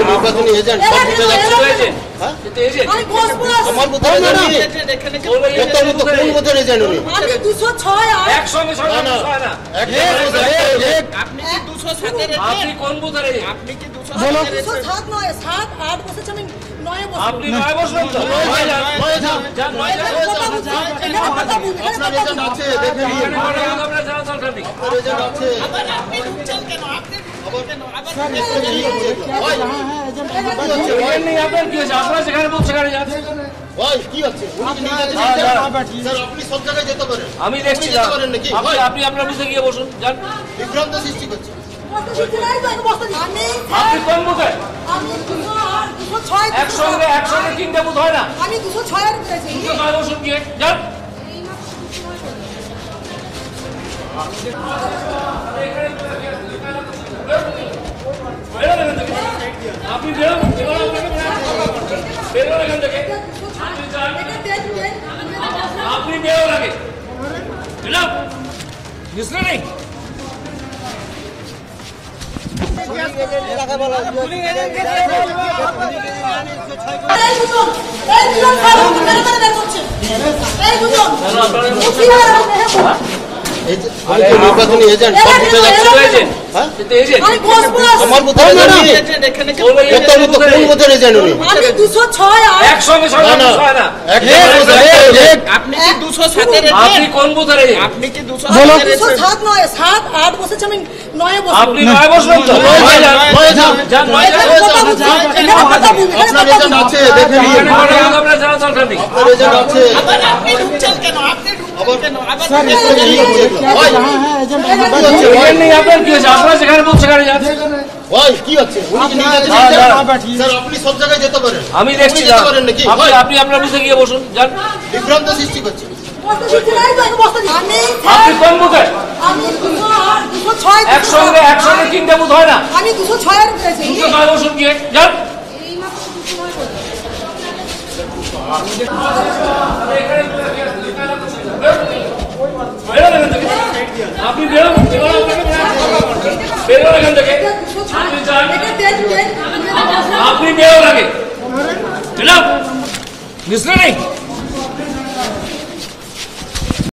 নির্বাচনী এজেন্ট আমার কোথায় কোন বছর এজেন্ট উনি আপনি কোন বুথের আপনি কি 207 নয় 7 8 বসেছেন আমি 9 বছর আপনি 9 বছর তো 9 যান 9 আপনার এজেন্ট আছে দেখে নিন আপনার জানা দরকার নেই আপনার এজেন্ট আছে আবার আপনি ঢুকছেন কেন আপনি কেন আবার স্যার এজেন্ট নেই আপনার কি হয়েছে আপনারা যেখানে বলছেন সেখানে যান ভাই কি আছে স্যার আপনি সব জায়গায় যেতে পারেন আমি দেখছি না আপনি আপনার বুথে গিয়ে বসুন যান বিভ্রান্ত সৃষ্টি করছে আপনি কোন বুথে আমি 206 একসঙ্গে তিনটা বুথ হয় না আমি 206 এর পেয়েছি 206 বসুন গিয়ে যান আপনি বেরোন এখান থেকে আপনি বেরোন আগে বুঝলেন নেই নির্বাচনী এজেন্ট আমার কোথায় কোন বছর এজেন্ট উনি আপনি কোন বুথের আপনি কি 207 নয় 7 8 বসেছেন আমি 9 বছর আপনি 9 বছর তো যান 9 আপনার এজেন্ট আছে দেখে নিন আপনার জানা দরকার নেই আপনার এজেন্ট আছে আবার আপনি ঢুকছেন কেন আপনি কেন আবার ভাই নেই আপনার কি হয়েছে আপনারা যেখানে বলছেন সেখানে যান কি আছে স্যার আপনি সব জায়গায় যেতে পারেন আমি দেখছি যেতে পারেন নাকি আপনি আপনার বুথে গিয়ে বসুন যান বিভ্রান্ত সৃষ্টি করছে আপনি কোন বুথে আমি 206 একসঙ্গে তিনটা বুথ হয় না আমি 206 এর পেয়েছি 206 বসুন গিয়ে যান আপনি বেরোন এখান থেকে আপনি বেরোন আগে বুঝলেন নেই